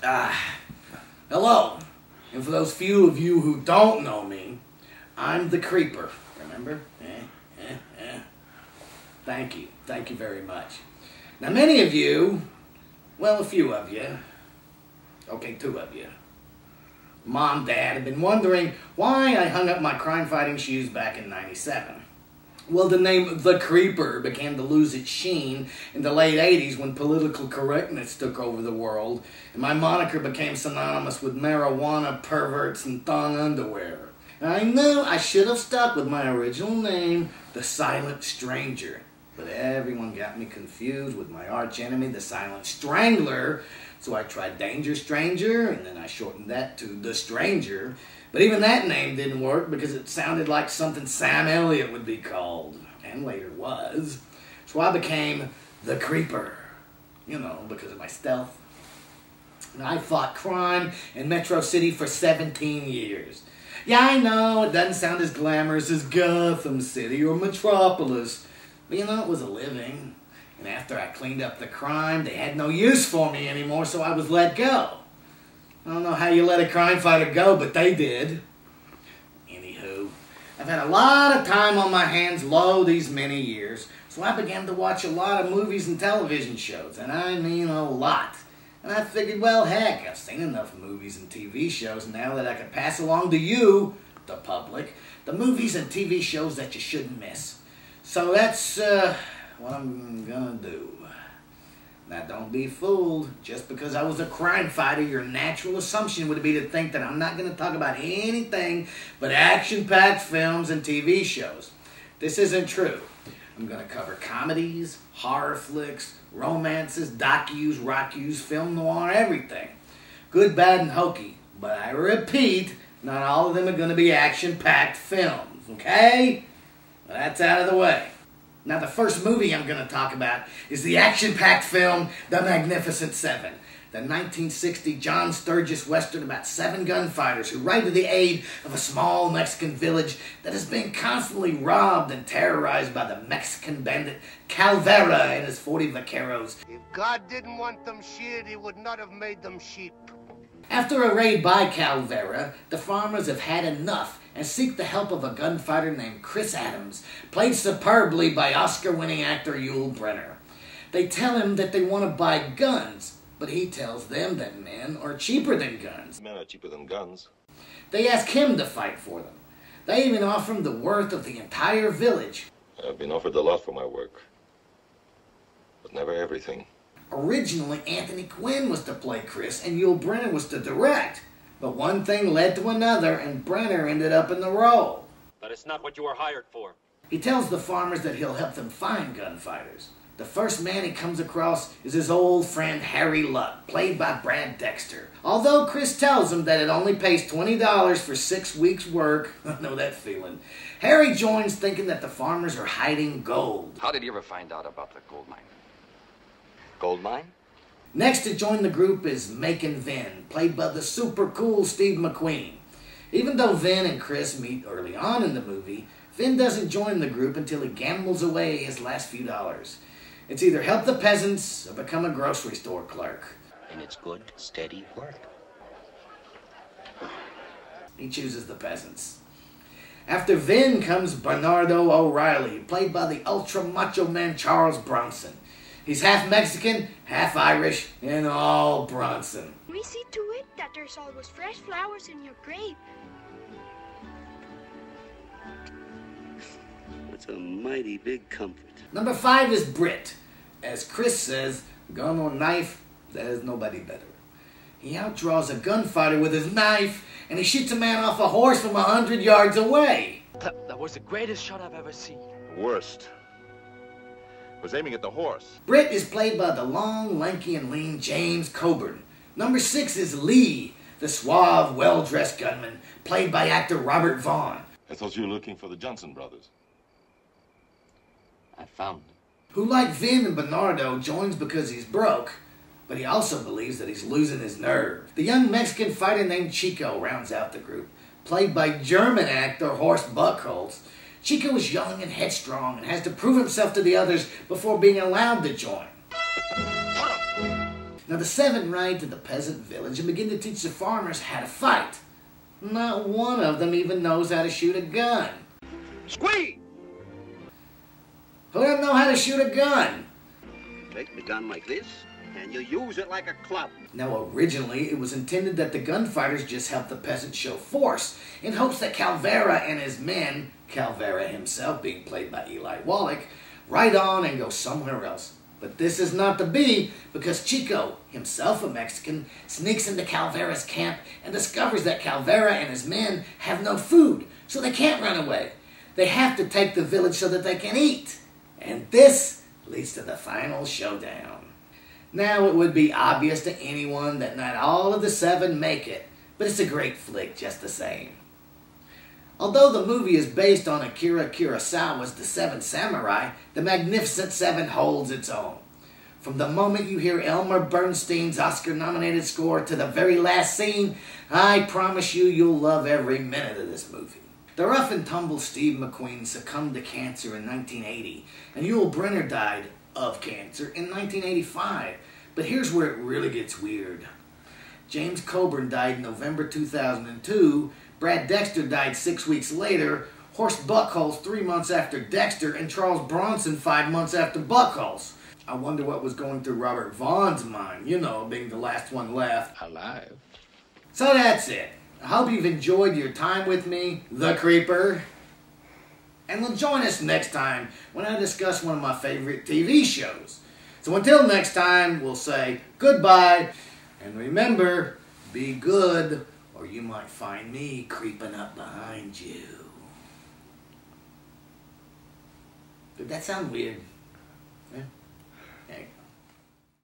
Hello. And for those few of you who don't know me, I'm the Creeper. Remember? Thank you. Thank you very much. Now, many of you, well, a few of you, okay, 2 of you, Mom, Dad, have been wondering why I hung up my crime-fighting shoes back in '97. Well, the name The Creeper began to lose its sheen in the late '80s when political correctness took over the world, and my moniker became synonymous with marijuana, perverts, and thong underwear. And I knew I should have stuck with my original name, The Silent Stranger. But everyone got me confused with my archenemy, The Silent Strangler, so I tried Danger Stranger, and then I shortened that to The Stranger. But even that name didn't work because it sounded like something Sam Elliott would be called, and later was. So I became The Creeper, you know, because of my stealth. And I fought crime in Metro City for 17 years. Yeah, I know, it doesn't sound as glamorous as Gotham City or Metropolis, but you know, it was a living. And after I cleaned up the crime, they had no use for me anymore, so I was let go. I don't know how you let a crime fighter go, but they did. Anywho, I've had a lot of time on my hands these many years, so I began to watch a lot of movies and television shows, and I mean a lot. And I figured, well, heck, I've seen enough movies and TV shows now that I could pass along to you, the public, the movies and TV shows that you shouldn't miss. So that's what I'm gonna do. Now, don't be fooled. Just because I was a crime fighter, your natural assumption would be to think that I'm not going to talk about anything but action-packed films and TV shows. This isn't true. I'm going to cover comedies, horror flicks, romances, docus, rockus, film noir, everything. Good, bad, and hokey. But I repeat, not all of them are going to be action-packed films, okay? Well, that's out of the way. Now, the first movie I'm going to talk about is the action-packed film, The Magnificent Seven. The 1960 John Sturges Western about 7 gunfighters who ride to the aid of a small Mexican village that has been constantly robbed and terrorized by the Mexican bandit Calvera and his 40 vaqueros. If God didn't want them sheared, he would not have made them sheep. After a raid by Calvera, the farmers have had enough and seek the help of a gunfighter named Chris Adams, played superbly by Oscar-winning actor Yul Brynner. They tell him that they want to buy guns, but he tells them that men are cheaper than guns. Men are cheaper than guns. They ask him to fight for them. They even offer him the worth of the entire village. I've been offered a lot for my work, but never everything. Originally, Anthony Quinn was to play Chris and Yul Brynner was to direct. But one thing led to another, and Brynner ended up in the role. That is not what you were hired for. He tells the farmers that he'll help them find gunfighters. The first man he comes across is his old friend Harry Luck, played by Brad Dexter. Although Chris tells him that it only pays $20 for 6 weeks' work, I know that feeling, Harry joins thinking that the farmers are hiding gold. How did you ever find out about the gold mine? Gold mine? Next to join the group is Macon Vin, played by the super cool Steve McQueen. Even though Vin and Chris meet early on in the movie, Vin doesn't join the group until he gambles away his last few dollars. It's either help the peasants or become a grocery store clerk. And it's good, steady work. He chooses the peasants. After Vin comes Bernardo O'Reilly, played by the ultra macho man Charles Bronson. He's half Mexican, half Irish, and all Bronson. We see to it that there's always fresh flowers in your grave. That's a mighty big comfort. Number 5 is Britt. As Chris says, gun or knife, there's nobody better. He outdraws a gunfighter with his knife, and he shoots a man off a horse from 100 yards away. That was the greatest shot I've ever seen. Worst. Was aiming at the horse. Britt is played by the long, lanky, and lean James Coburn. Number 6 is Lee, the suave, well-dressed gunman, played by actor Robert Vaughn. I thought you were looking for the Johnson brothers. I found them. Who, like Vin and Bernardo, joins because he's broke, but he also believes that he's losing his nerve. The young Mexican fighter named Chico rounds out the group, played by German actor Horst Buchholz. Chico is young and headstrong and has to prove himself to the others before being allowed to join. Now the seven ride to the peasant village and begin to teach the farmers how to fight. Not one of them even knows how to shoot a gun. Squeeze! Who doesn't know how to shoot a gun? Take the gun like this, and you use it like a club. Now originally it was intended that the gunfighters just help the peasants show force, in hopes that Calvera and his men, Calvera himself being played by Eli Wallach, ride on and go somewhere else. But this is not to be, because Chico, himself a Mexican, sneaks into Calvera's camp and discovers that Calvera and his men have no food, so they can't run away. They have to take the village so that they can eat. And this leads to the final showdown. Now it would be obvious to anyone that not all of the seven make it, but it's a great flick just the same. Although the movie is based on Akira Kurosawa's The Seven Samurai, the Magnificent Seven holds its own. From the moment you hear Elmer Bernstein's Oscar-nominated score to the very last scene, I promise you'll love every minute of this movie. The rough-and-tumble Steve McQueen succumbed to cancer in 1980, and Yul Brynner died of cancer in 1985. But here's where it really gets weird. James Coburn died in November 2002, Brad Dexter died 6 weeks later, Horst Buchholz 3 months after Dexter, and Charles Bronson 5 months after Buchholz. I wonder what was going through Robert Vaughn's mind, you know, being the last one left Alive. So that's it. I hope you've enjoyed your time with me, the Creeper. And will join us next time when I discuss one of my favorite TV shows. So until next time, we'll say goodbye. And remember, be good, or you might find me creeping up behind you. Did that sound weird? Yeah? There you go.